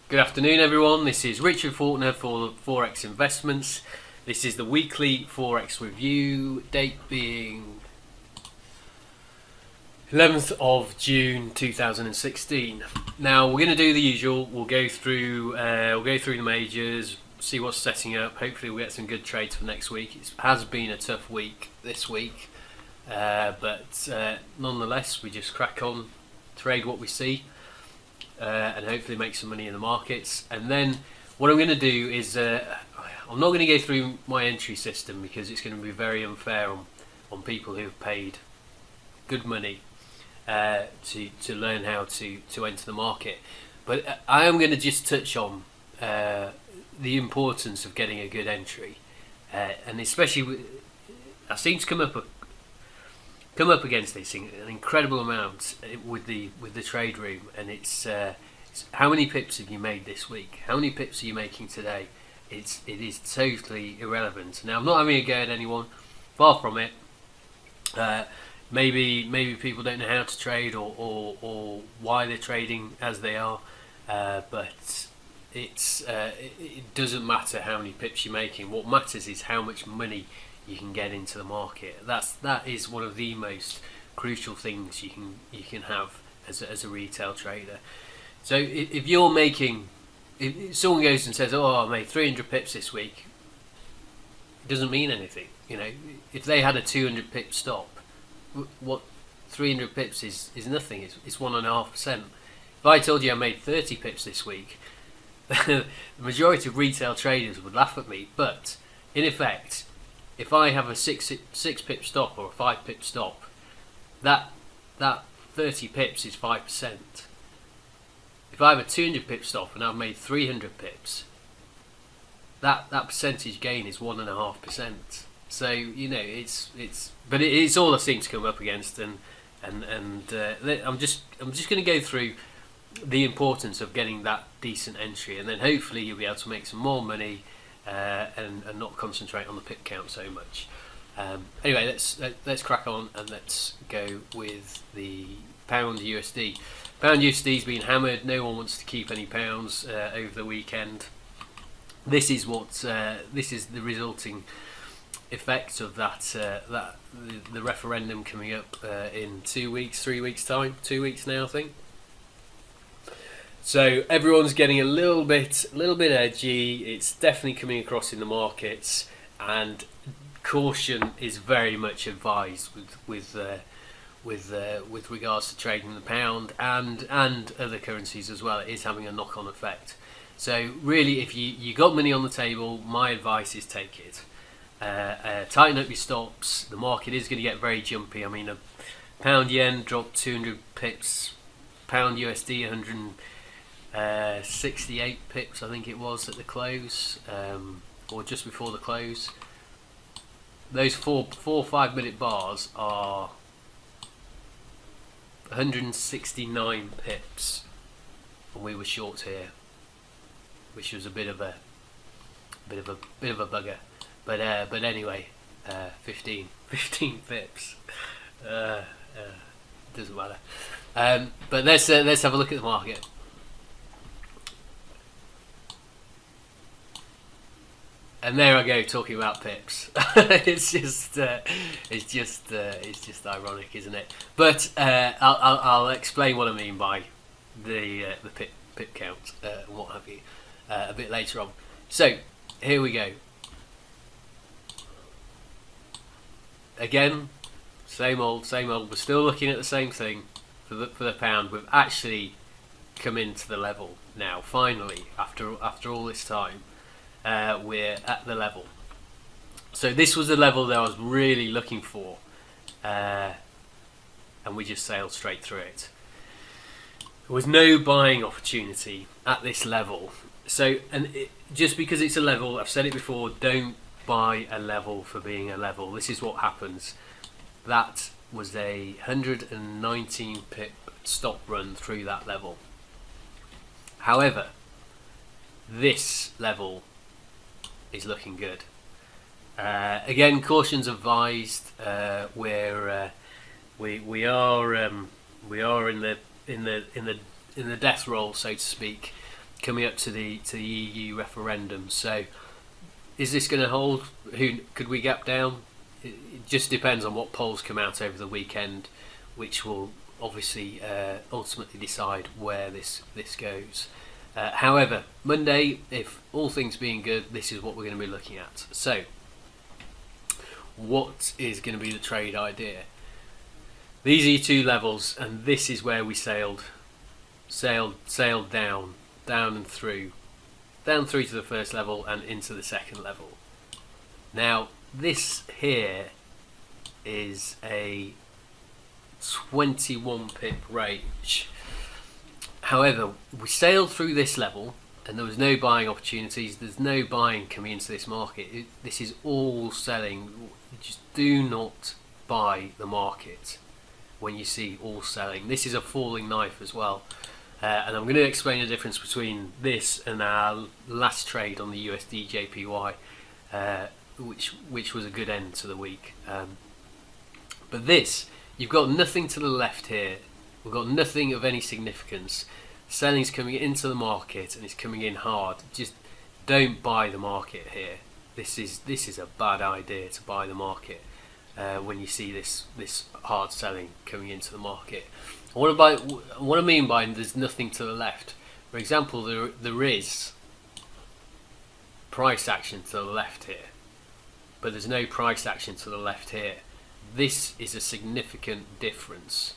Good afternoon, everyone. This is Richard Faulkner for Forex Investments. This is the weekly Forex review, date being 11th of June 2016. Now we're going to do the usual. We'll go through the majors, see what's setting up. Hopefully we'll get some good trades for next week. It has been a tough week this week, but nonetheless we just crack on, trade what we see. And hopefully make some money in the markets. And then what I'm going to do is I'm not going to go through my entry system because it's going to be very unfair on people who have paid good money to learn how to enter the market. But I am going to just touch on the importance of getting a good entry, and especially I seem to come up against this an incredible amount with the trade room, and it's how many pips have you made this week? How many pips are you making today? It is totally irrelevant. Now I'm not having a go at anyone, far from it. Maybe people don't know how to trade or why they're trading as they are, but it doesn't matter how many pips you're making. What matters is how much money you can get into the market. That is one of the most crucial things you can have as a retail trader. So if you're making, if someone goes and says, "Oh, I made 300 pips this week," it doesn't mean anything. You know, if they had a 200 pip stop, what 300 pips is nothing. It's 1.5%. If I told you I made 30 pips this week, the majority of retail traders would laugh at me. But in effect, if I have a six pip stop or a 5 pip stop, that 30 pips is 5%. If I have a 200 pip stop and I've made 300 pips, that percentage gain is 1.5%. So you know but it's all I seem to come up against, and I'm just going to go through the importance of getting that decent entry, and then hopefully you'll be able to make some more money. And not concentrate on the pip count so much. Anyway, let's crack on and let's go with the pound USD. Pound USD's been hammered. No one wants to keep any pounds over the weekend. This is the resulting effect of the referendum coming up in 2 weeks, 3 weeks time, 2 weeks now, I think. So everyone's getting a little bit edgy. It's definitely coming across in the markets, and caution is very much advised with regards to trading the pound and other currencies as well. It is having a knock-on effect. So really, if you got money on the table, my advice is take it. Tighten up your stops. The market is going to get very jumpy. I mean, a pound yen dropped 200 pips. Pound USD 168 pips, I think it was, at the close, or just before the close. Those 4 5 minute bars are 169 pips, and we were short here, which was a bit of a bugger. But anyway, 15 pips. Doesn't matter. But let's have a look at the market. And there I go, talking about pips. it's just ironic, isn't it? But I'll explain what I mean by the pip count and what have you a bit later on. So here we go. Again, same old. We're still looking at the same thing for the pound. We've actually come into the level now. Finally, after all this time. We're at the level. So this was the level that I was really looking for, and we just sailed straight through it. There was no buying opportunity at this level. So, just because it's a level, I've said it before, don't buy a level for being a level. This is what happens. That was a 119 pip stop run through that level. However, this level is looking good. Again, caution's advised. We are in the death roll, so to speak. coming up to the EU referendum. So is this going to hold? Who could we gap down? It just depends on what polls come out over the weekend, which will obviously ultimately decide where this goes. However, Monday, if all things being good, this is what we're going to be looking at. So what is going to be the trade idea? These are your two levels, and this is where we sailed down and through to the first level and into the second level. Now this here is a 21 pip range. However, we sailed through this level and there was no buying opportunities. There's no buying coming into this market. This is all selling. Just do not buy the market when you see all selling. This is a falling knife as well. And I'm going to explain the difference between this and our last trade on the USDJPY, which was a good end to the week. But this, you've got nothing to the left here. We've got nothing of any significance. Selling's coming into the market and it's coming in hard. Just don't buy the market here. This is a bad idea to buy the market when you see this hard selling coming into the market. What I mean by there's nothing to the left. For example, there is price action to the left here, but there's no price action to the left here. This is a significant difference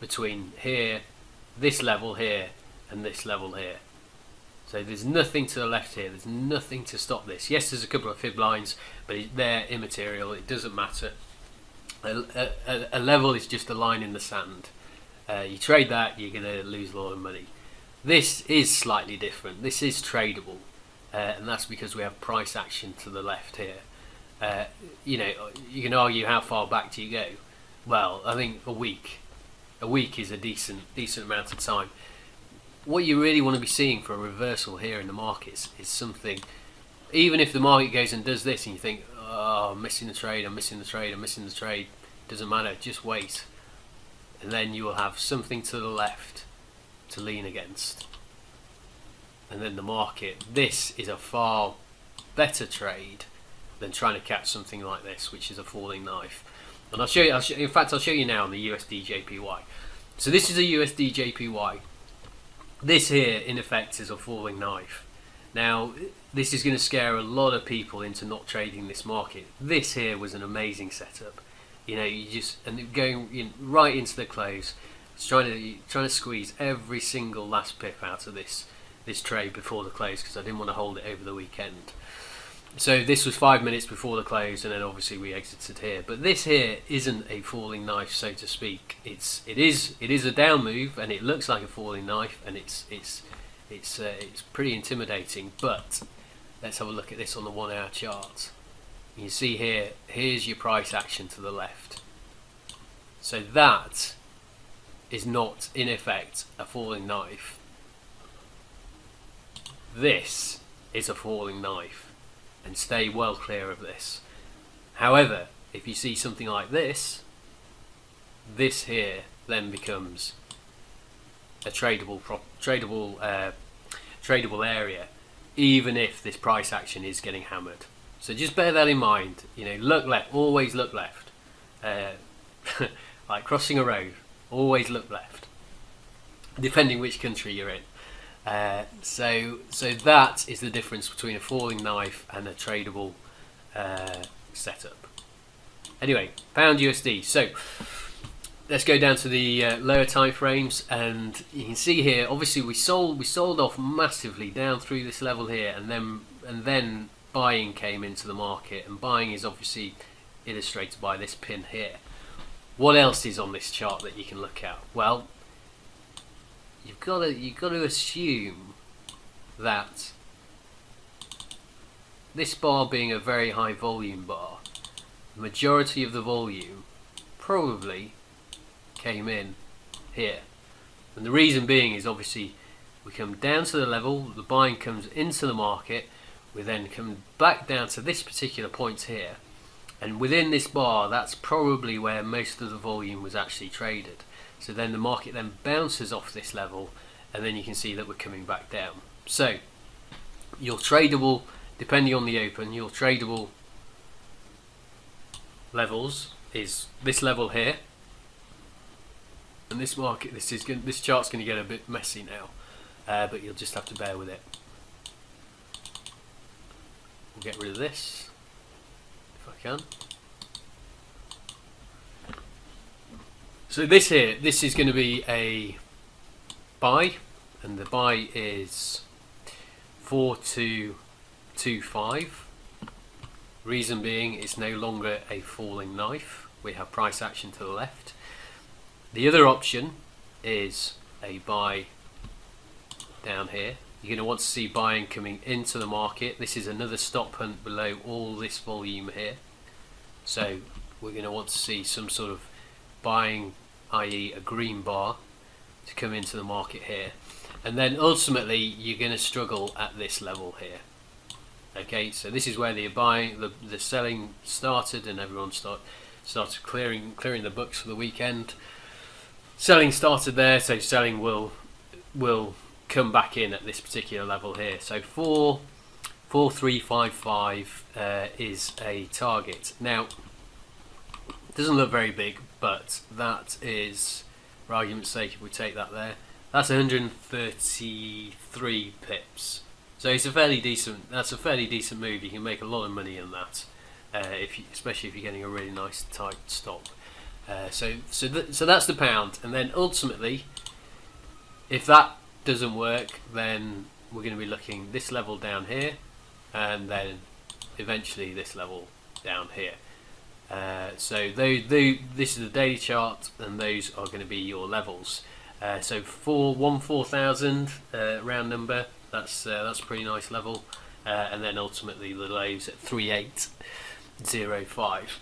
between here, this level here, and this level here. So there's nothing to the left here. There's nothing to stop this. Yes, there's a couple of fib lines, but they're immaterial. It doesn't matter. A level is just a line in the sand. You trade that, you're going to lose a lot of money. This is slightly different. This is tradable, and that's because we have price action to the left here. You know, you can argue how far back do you go? Well, I think a week is a decent amount of time. What you really want to be seeing for a reversal here in the markets is something. Even if the market goes and does this, and you think, "Oh, I'm missing the trade. I'm missing the trade. I'm missing the trade." Doesn't matter. Just wait. And then you will have something to the left to lean against. And then the market. This is a far better trade than trying to catch something like this, which is a falling knife. And I'll show you. In fact, I'll show you now on the USDJPY. So this is a USDJPY. This here, in effect, is a falling knife. Now, this is going to scare a lot of people into not trading this market. This here was an amazing setup. You know, you just going right into the close, trying to squeeze every single last pip out of this trade before the close, because I didn't want to hold it over the weekend. So this was 5 minutes before the close, and then obviously we exited here. But this here isn't a falling knife, so to speak. It is a down move, and it looks like a falling knife, and it's pretty intimidating. But let's have a look at this on the 1 hour chart. You see here's your price action to the left. So that is not, in effect, a falling knife. This is a falling knife, and stay well clear of this. However, if you see something like this here then becomes a tradable area, even if this price action is getting hammered. So just bear that in mind. You know, look left, always look left. Like crossing a road, always look left, depending which country you're in. So that is the difference between a falling knife and a tradable setup. Anyway, pound USD. So let's go down to the lower time frames, and you can see here. Obviously, we sold off massively down through this level here, and then buying came into the market, and buying is obviously illustrated by this pin here. What else is on this chart that you can look at? Well, you've got to assume that this bar being a very high volume bar, the majority of the volume probably came in here. And the reason being is obviously we come down to the level, the buying comes into the market, we then come back down to this particular point here, and within this bar that's probably where most of the volume was actually traded. So then the market then bounces off this level and then you can see that we're coming back down. So your tradable, depending on the open, your tradable levels is this level here, and this market, this chart's going to get a bit messy now, but you'll just have to bear with it. We'll get rid of this if I can. So this here, this is going to be a buy, and the buy is 4225. Reason being, it's no longer a falling knife. We have price action to the left. The other option is a buy down here. You're going to want to see buying coming into the market. This is another stop hunt below all this volume here. So we're going to want to see some sort of buying, i.e. a green bar, to come into the market here. And then ultimately you're going to struggle at this level here. Okay, so this is where the buying, the selling started, and everyone started clearing the books for the weekend. Selling started there, so selling will come back in at this particular level here. So 4355 is a target. Now, it doesn't look very big, but that is, for argument's sake, if we take that there, that's 133 pips. So it's a fairly decent. That's a fairly decent move. You can make a lot of money in that, especially if you're getting a really nice tight stop. So that's the pound, and then ultimately, if that doesn't work, then we're going to be looking this level down here, and then eventually this level down here. So this is the daily chart, and those are going to be your levels. So 4,000 round number. That's a pretty nice level, and then ultimately the lows at 3,805.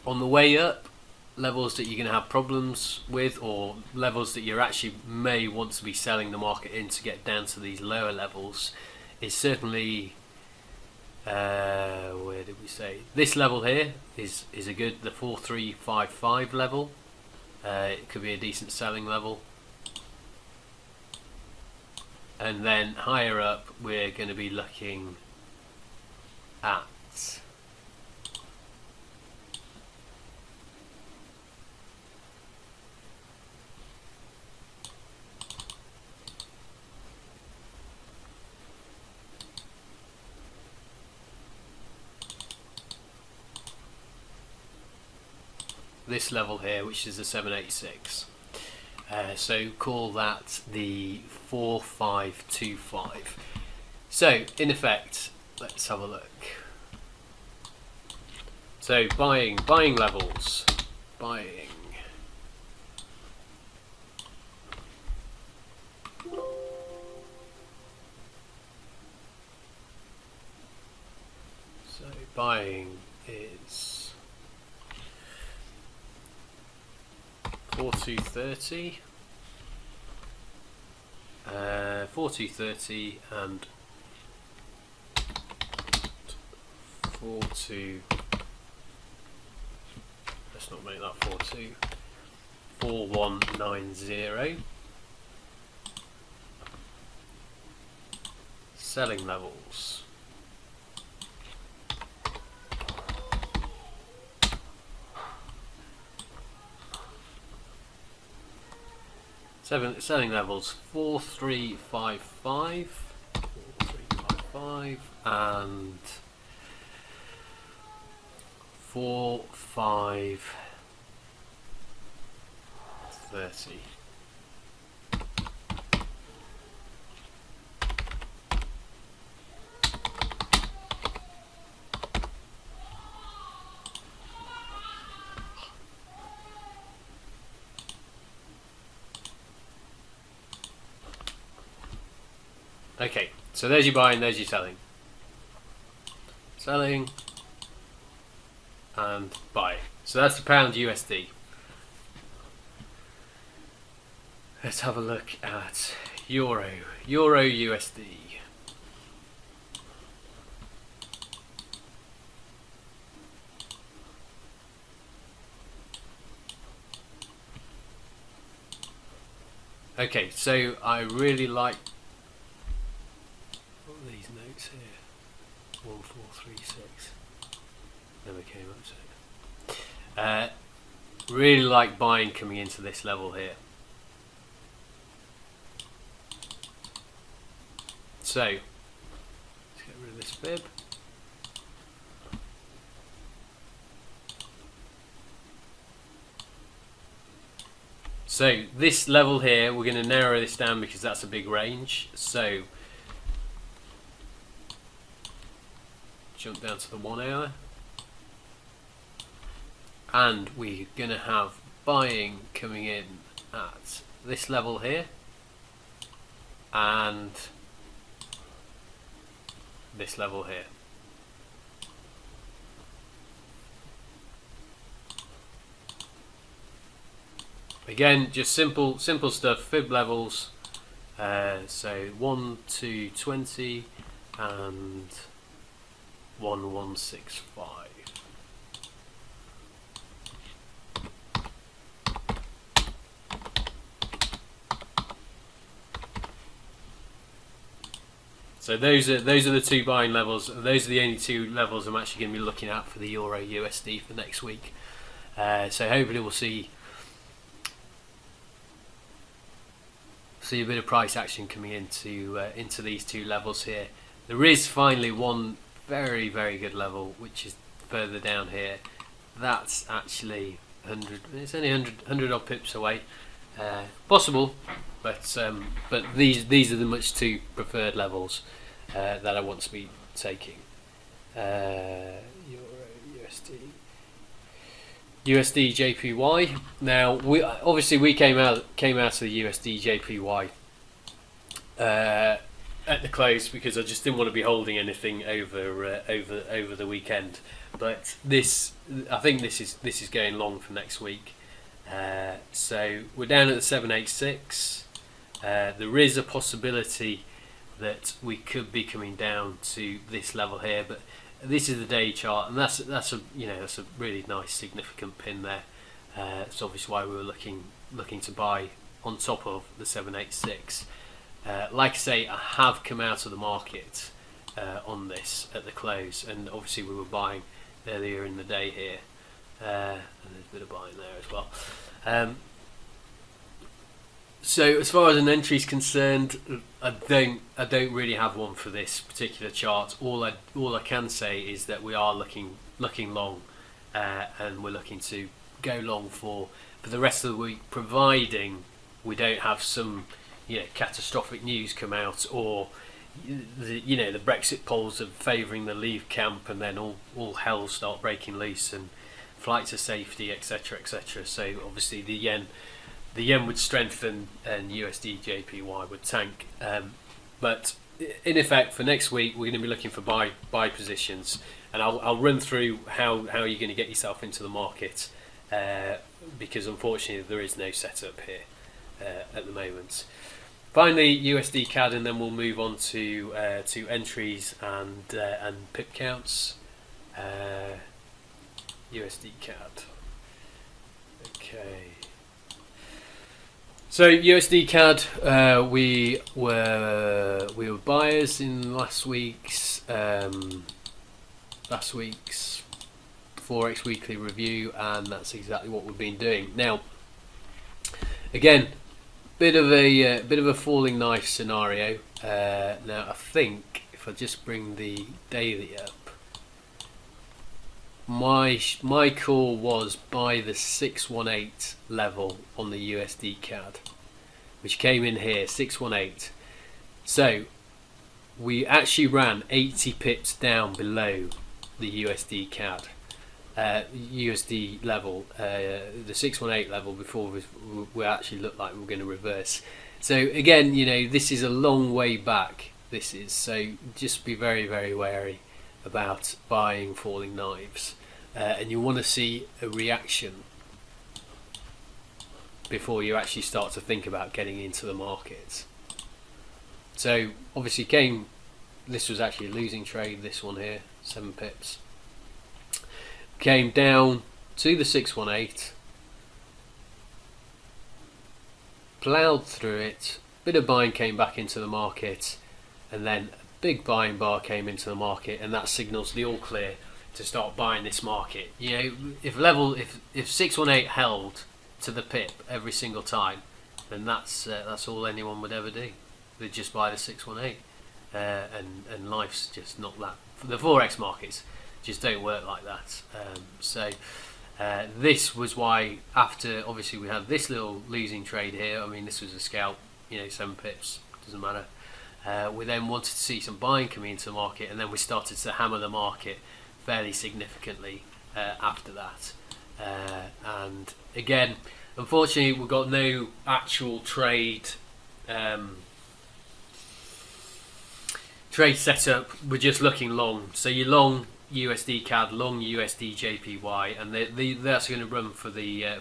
On the way up, levels that you're going to have problems with, or levels that you actually may want to be selling the market in to get down to these lower levels, is certainly where did we say this level here is a good, the 4355 level. It could be a decent selling level. And then higher up, we're going to be looking at this level here, which is the 786. So call that the 4525. So in effect, let's have a look. So buying levels, buying. So buying is 4230, 4230 and 42. Let's not make that 42. 4190. Selling levels. Selling levels 4355, and 4530. Okay, so there's your buying, there's your selling. Selling and buy. So that's the pound USD. Let's have a look at Euro USD. Okay, so I really like these notes here. 1436. Never came up to it. Really like buying coming into this level here. So let's get rid of this fib. So this level here, we're going to narrow this down because that's a big range. So jump down to the 1 hour, and we're going to have buying coming in at this level here and this level here. Again, just simple stuff, fib levels. So 1 to 20 and 1165. So those are the two buying levels. Those are the only two levels I'm actually going to be looking at for the Euro USD for next week. So hopefully we'll see a bit of price action coming into these two levels here. There is finally one very good level which is further down here. That's actually 100. It's only 100 odd pips away. Possible, but these are the much two preferred levels that I want to be taking. Euro USD JPY. Now we came out of the USD JPY at the close because I just didn't want to be holding anything over the weekend. But I think this is going long for next week. So we're down at the 786. There is a possibility that we could be coming down to this level here, but this is the day chart, and that's a really nice significant pin there. It's obviously why we were looking to buy on top of the 786. Like I say, I have come out of the market on this at the close, and obviously we were buying earlier in the day here, and there's a bit of buying there as well. So as far as an entry is concerned, I don't really have one for this particular chart. All I can say is that we are looking long, and we're looking to go long for the rest of the week, providing we don't have some catastrophic news come out, or the Brexit polls are favouring the Leave camp, and then all hell start breaking loose and flights of safety, etc. So obviously the yen would strengthen and USD JPY would tank. But in effect, for next week, we're going to be looking for buy positions, and I'll run through how you're going to get yourself into the market, because unfortunately there is no setup here at the moment. Finally, USD CAD, and then we'll move on to entries and pip counts. USD CAD. Okay. So USD CAD, we were buyers in last week's Forex weekly review, and that's exactly what we've been doing. Now, again, bit of a falling knife scenario. Now I think if I just bring the daily up, my call was by the 618 level on the USD CAD, which came in here 618. So we actually ran 80 pips down below the USD CAD. USD level, the 618 level, before we actually looked like we were going to reverse. So again, this is a long way back. So just be very wary about buying falling knives, and you want to see a reaction before you actually start to think about getting into the market. So obviously this was actually a losing trade, this one here, 7 pips. Came down to the 618, ploughed through it, bit of buying came back into the market, and then a big buying bar came into the market, and that signals the all clear to start buying this market. You know, if 618 held to the pip every single time, then that's all anyone would ever do. They'd just buy the 618, and life's just not that. The Forex markets just don't work like that. This was why, after obviously we had this little losing trade here, I mean this was a scalp, 7 pips, doesn't matter. We then wanted to see some buying coming into the market, and then we started to hammer the market fairly significantly after that. And again, unfortunately, we've got no actual trade setup. We're just looking long. So you're long USDcad, long usdjpy, and that's going to run for the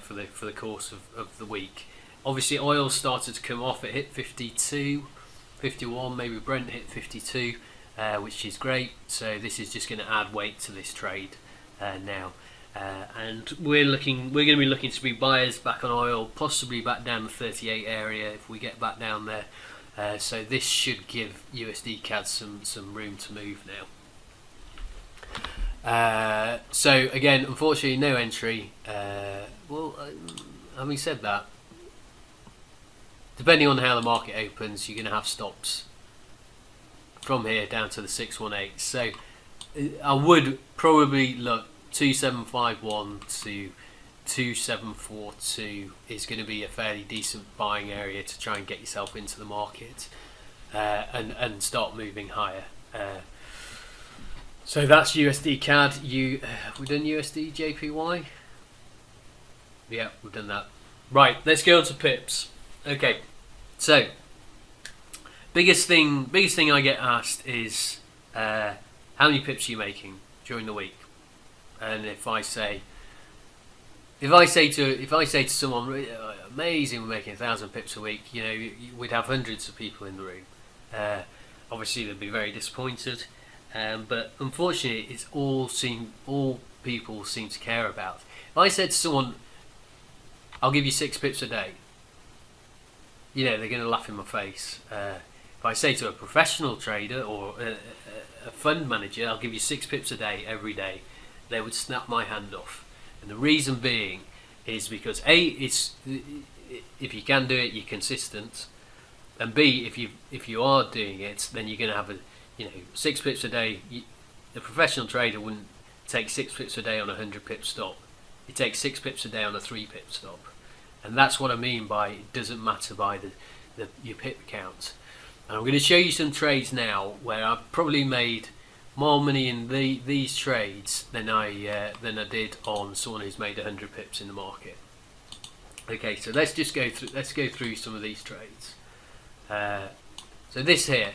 course of the week. Obviously, oil started to come off. It hit 52, 51, maybe Brent hit 52, which is great. So this is just going to add weight to this trade now. And we're going to be looking to be buyers back on oil, possibly back down the 38 area if we get back down there. So this should give USDcad some room to move now. So again, unfortunately, no entry. Having said that, depending on how the market opens, you're going to have stops from here down to the 618. So I would probably look 2751 to 2742 is going to be a fairly decent buying area to try and get yourself into the market and start moving higher. So that's USDcad. We've done USDJPY. Yeah, we've done that. Right, let's go on to pips. Okay, so biggest thing I get asked is how many pips are you making during the week? And if I say to someone, amazing, we're making 1,000 pips a week, we'd have hundreds of people in the room. Obviously, they'd be very disappointed. But unfortunately, it's all people seem to care about. If I said to someone, "I'll give you 6 pips a day," they're going to laugh in my face. If I say to a professional trader or a fund manager, "I'll give you 6 pips a day every day," they would snap my hand off. And the reason being is because A, it's if you can do it, you're consistent, and B, if you are doing it, then you're going to have 6 pips a day. The professional trader wouldn't take 6 pips a day on a 100 pip stop. He takes 6 pips a day on a 3 pip stop, and that's what I mean by it doesn't matter by your pip count. And I'm going to show you some trades now where I've probably made more money in these trades than I did on someone who's made 100 pips in the market. Okay, so let's go through some of these trades. So this here.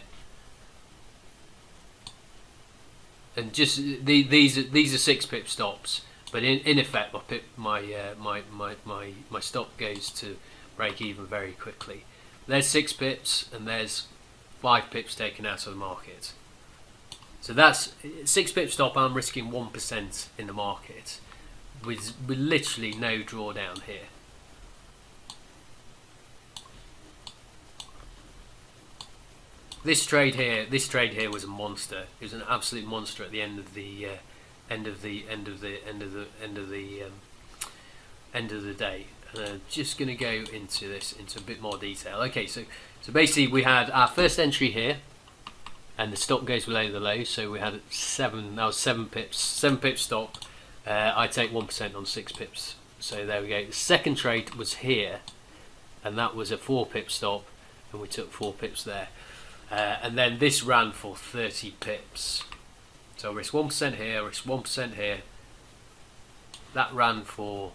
And just these are 6 pip stops, but in effect my stop goes to break even very quickly. There's 6 pips and there's 5 pips taken out of the market. So that's 6 pip stop. I'm risking 1% in the market with literally no drawdown here. This trade here was a monster. It was an absolute monster at the end of the day. And I'm just going to go into this into a bit more detail. Okay, so basically we had our first entry here, and the stop goes below the low. So we had 7. That was 7 pips. 7 pip stop. I take 1% on 6 pips. So there we go. The second trade was here, and that was a 4 pip stop, and we took 4 pips there. And then this ran for 30 pips. So I risk 1% here, risk 1% here. That ran for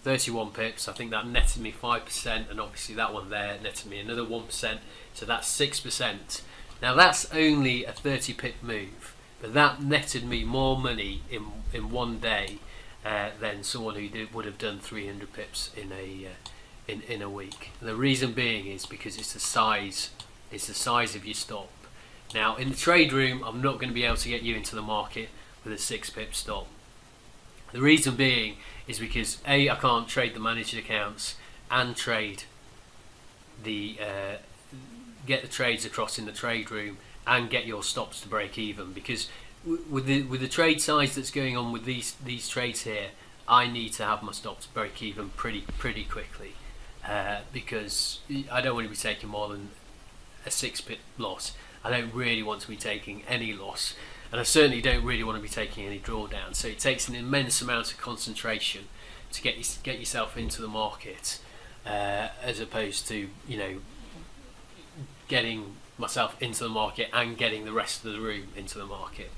31 pips. I think that netted me 5%, and obviously that one there netted me another 1%. So that's 6%. Now that's only a 30 pip move, but that netted me more money in one day than someone who would have done 300 pips in a week. And the reason being is because it's the size of your stop. Now in the trade room, I'm not going to be able to get you into the market with a 6 pip stop. The reason being is because A, I can't trade the managed accounts and trade the trades across in the trade room and get your stops to break even, because with the trade size that's going on with these trades here, I need to have my stops break even pretty quickly, because I don't want to be taking more than a 6 pip loss. I don't really want to be taking any loss, and I certainly don't really want to be taking any drawdown. So it takes an immense amount of concentration to get yourself into the market, as opposed to, you know, getting myself into the market and getting the rest of the room into the market.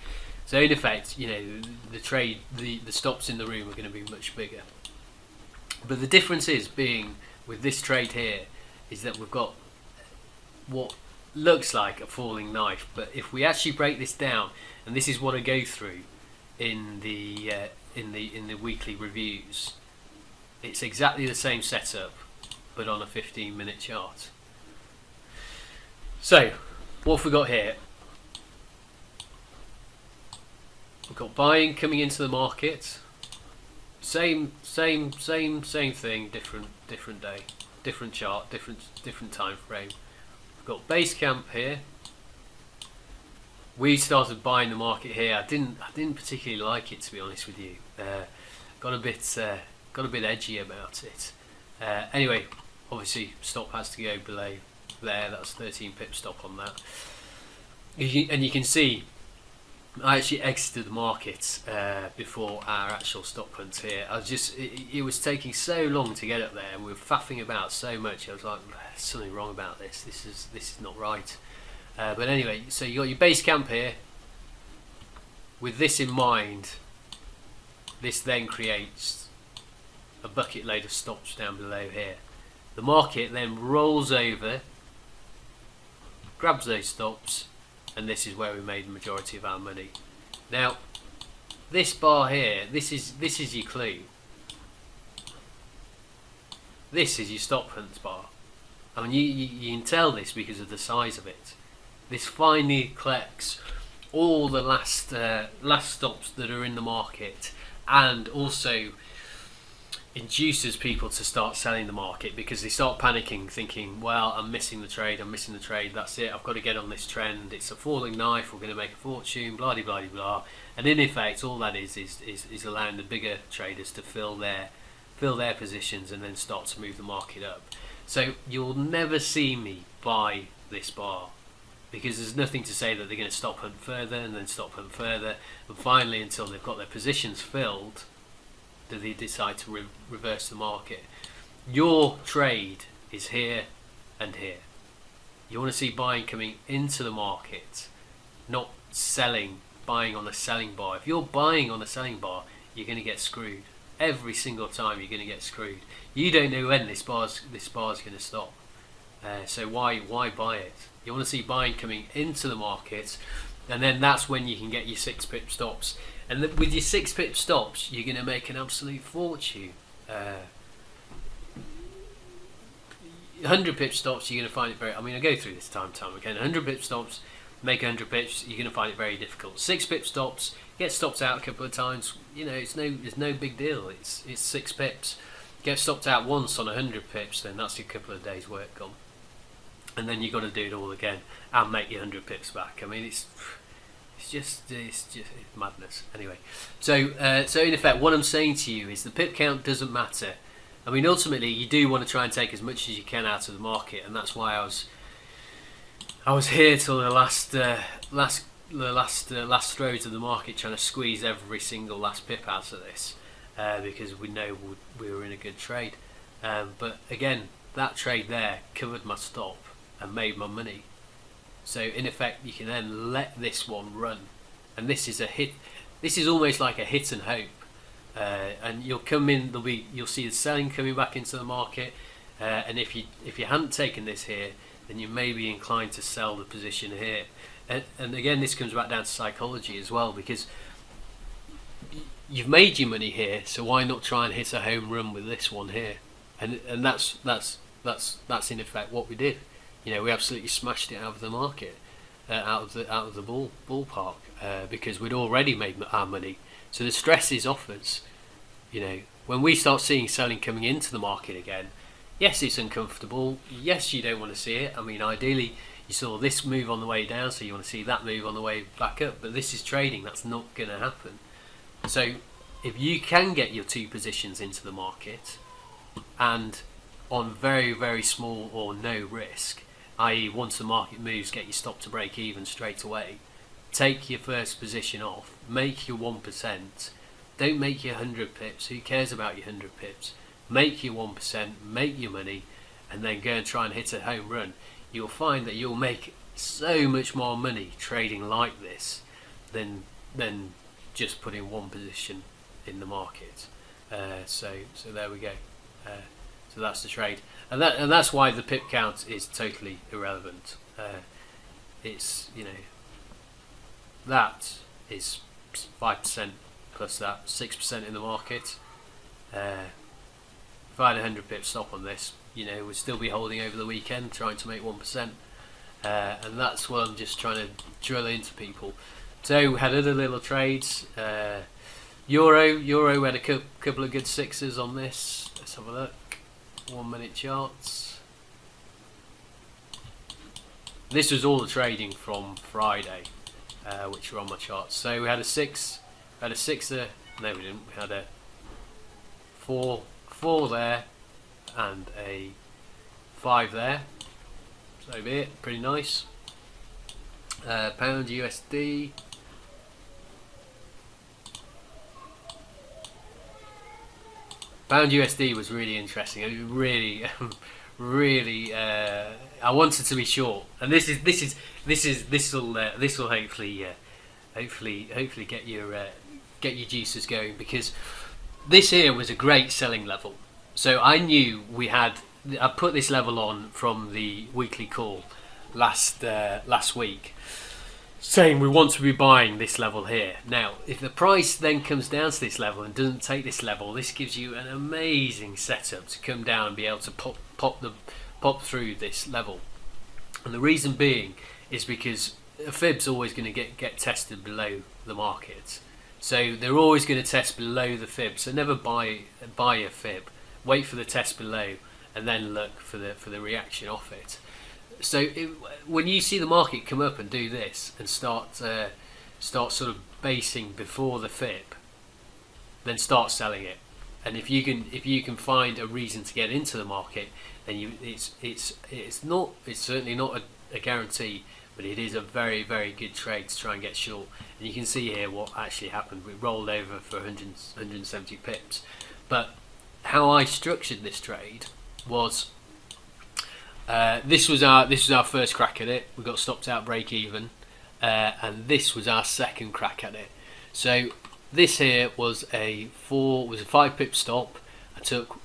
So in effect, you know, the stops in the room are going to be much bigger. But the difference is, being with this trade here, is that we've got what looks like a falling knife, but if we actually break this down, and this is what I go through in the weekly reviews, it's exactly the same setup, but on a 15-minute chart. So what have we got here? We've got buying coming into the market. Same thing, different day, different chart, different time frame. We've got base camp here. We started buying the market here. I didn't particularly like it, to be honest with you. Got a bit edgy about it. Anyway, obviously stop has to go below there. That's 13 pip stop on that. And you can see I actually exited the market before our actual stop hunt here. It was taking so long to get up there, and we were faffing about so much. I was like, there's something wrong about this. This is not right. But anyway, so you got your base camp here. With this in mind, this then creates a bucket load of stops down below here. The market then rolls over, grabs those stops, and this is where we made the majority of our money. Now, this bar here, this is your clue. This is your stop hunt bar. I mean, you can tell this because of the size of it. This finally collects all the last stops that are in the market, and also induces people to start selling the market, because they start panicking, thinking, well, I'm missing the trade, that's it, I've got to get on this trend, it's a falling knife, we're going to make a fortune, blah blah blah. And in effect, all that is allowing the bigger traders to fill their positions and then start to move the market up. So you'll never see me buy this bar, because there's nothing to say that they're going to stop hunt further and then stop hunt further, and finally, until they've got their positions filled, do they decide to reverse the market. Your trade is here and here. You want to see buying coming into the market, not selling, buying on a selling bar. If you're buying on a selling bar, you're going to get screwed. Every single time you're going to get screwed. You don't know when this bar's going to stop. So why buy it? You want to see buying coming into the market, and then that's when you can get your 6 pip stops. And with your 6 pip stops, you're going to make an absolute fortune. 100 pip stops, you're going to find it very. I mean, I go through this time again. 100 pip stops, make 100 pips, you're going to find it very difficult. 6 pip stops, get stopped out a couple of times. You know, it's no big deal. It's 6 pips. Get stopped out once on 100 pips, then that's a couple of days' work gone. And then you've got to do it all again and make your 100 pips back. I mean, it's just madness. Anyway, so in effect, what I'm saying to you is the pip count doesn't matter. I mean, ultimately, you do want to try and take as much as you can out of the market, and that's why I was here till the last throws of the market, trying to squeeze every single last pip out of this, because we know we were in a good trade. But again, that trade there covered my stop and made my money. So in effect, you can then let this one run, and this is a hit. This is almost like a hit and hope. And you'll come in. You'll see the selling coming back into the market, and if you hadn't taken this here, then you may be inclined to sell the position here. And again, this comes back down to psychology as well, because you've made your money here, so why not try and hit a home run with this one here? And that's in effect what we did. You know, we absolutely smashed it out of the market, out of the ballpark, because we'd already made our money. So the stress is off us. You know, when we start seeing selling coming into the market again, Yes, it's uncomfortable. Yes, you don't want to see it. I mean, ideally, you saw this move on the way down, so you want to see that move on the way back up. But this is trading. That's not going to happen. So, if you can get your 2 positions into the market, and on very, very small or no risk, i.e. once the market moves, get your stop to break even straight away, take your first position off, make your 1%, don't make your 100 pips, who cares about your 100 pips, make your 1%, make your money, and then go and try and hit a home run. You'll find that you'll make so much more money trading like this than just putting 1 position in the market. So there we go. So that's the trade, and that's why the pip count is totally irrelevant. It's, you know, that is 5% plus that 6% in the market. If I had a 100 pip stop on this, you know, we'd still be holding over the weekend, trying to make 1%, and that's what I'm just trying to drill into people. So we had other little trades. Euro, we had a couple of good sixes on this. Let's have a look. 1 minute charts. This was all the trading from Friday, which were on my charts. So we had a sixer. No, we didn't. We had a four there and a 5 there. So be it. Pretty nice. Pound USD. Pound USD was really interesting. It was really. I wanted to be short, and this will hopefully get your juices going, because this here was a great selling level. So I knew I put this level on from the weekly call last week, saying we want to be buying this level here. Now, if the price then comes down to this level and doesn't take this level, this gives you an amazing setup to come down and be able to pop through this level. And the reason being is because a fib's always going to get tested below the market. So they're always going to test below the fib. So never buy a fib. Wait for the test below and then look for the reaction off it. So when you see the market come up and do this and start sort of basing before the fib, then start selling it. And if you can find a reason to get into the market, then it's certainly not a guarantee, but it is a very, very good trade to try and get short. And you can see here what actually happened. We rolled over for 170 pips. But how I structured this trade was, this was our first crack at it. We got stopped out break even, and this was our second crack at it. So this here was a 5 pip stop. I took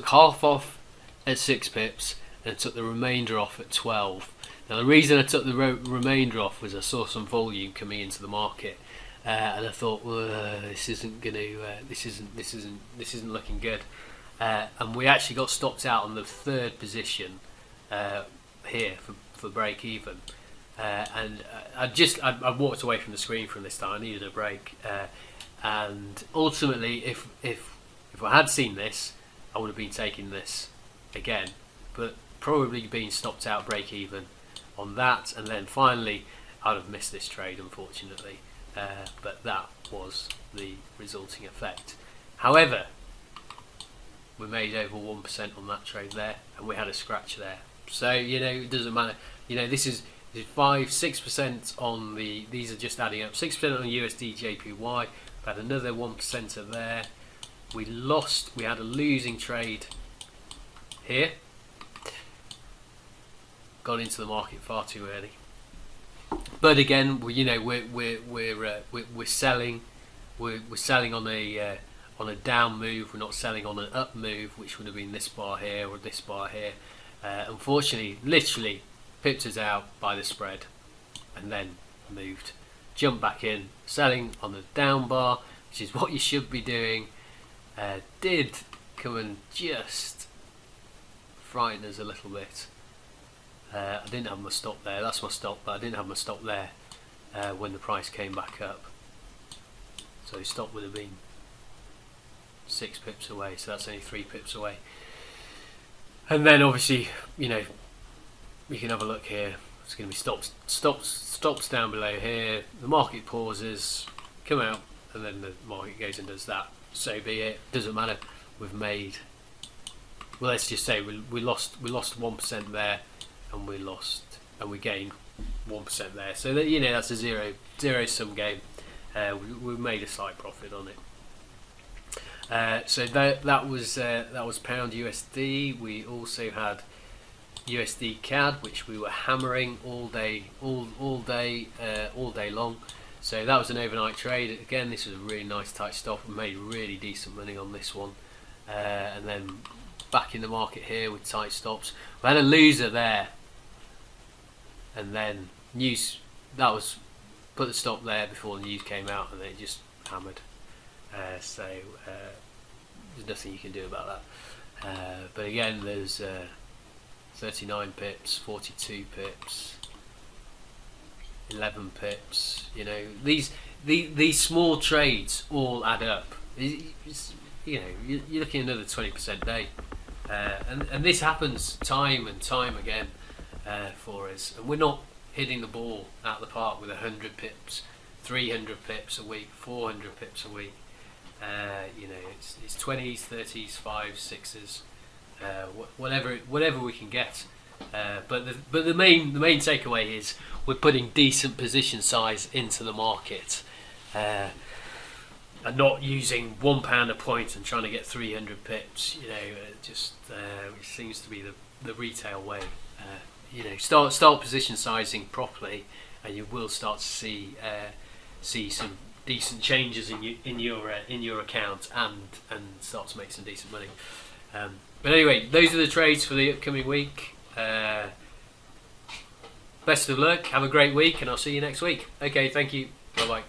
half off at 6 pips and took the remainder off at 12. Now the reason I took the remainder off was I saw some volume coming into the market, and I thought, this isn't looking good. And we actually got stopped out on the 3rd position here for break even, and I walked away from the screen from this time. I needed a break, and ultimately, if I had seen this, I would have been taking this again, but probably being stopped out break even on that, and then finally I'd have missed this trade, unfortunately. But that was the resulting effect. However, we made over 1% on that trade there, and we had a scratch there. So, you know, it doesn't matter. You know, this is 6% on these are just adding up. 6% on usdjpy. We had another 1% there. We had a losing trade here. Got into the market far too early. But again, we're selling. We're selling on a down move. We're not selling on an up move, which would have been this bar here or this bar here. Unfortunately, literally pipped us out by the spread, and then moved, jumped back in, selling on the down bar, which is what you should be doing. Did come and just frighten us a little bit. I didn't have my stop there. That's my stop, but I didn't have my stop there when the price came back up. So stop would have been 6 pips away, so that's only 3 pips away. And then obviously, you know, you can have a look here. It's going to be stops down below here. The market pauses, come out, and then the market goes and does that. So be it. Doesn't matter. We've made. Well, let's just say we lost 1% there, and we gained 1% there. So that, you know, that's a zero sum game. We made a slight profit on it. So that was pound USD. We also had usdcad, which we were hammering all day long. So that was an overnight trade. Again, this was a really nice tight stop. We made really decent money on this one. And then back in the market here with tight stops. We had a loser there, and then news. That was put the stop there before the news came out, and then it just hammered. So there's nothing you can do about that. But again, there's 39 pips, 42 pips, 11 pips. You know, these small trades all add up. It's, you know, you're looking at another 20% day, and this happens time and time again for us. And we're not hitting the ball out of the park with 100 pips, 300 pips a week, 400 pips a week. You know, it's 20s, 30s, 5s, 6s, whatever we can get. But the main takeaway is we're putting decent position size into the market, and not using £1 a point and trying to get 300 pips. You know, which seems to be the retail way. You know, start position sizing properly, and you will start to see some decent changes in your account, and start to make some decent money. But anyway, those are the trades for the upcoming week. Best of luck, have a great week, and I'll see you next week. Okay, thank you, bye bye.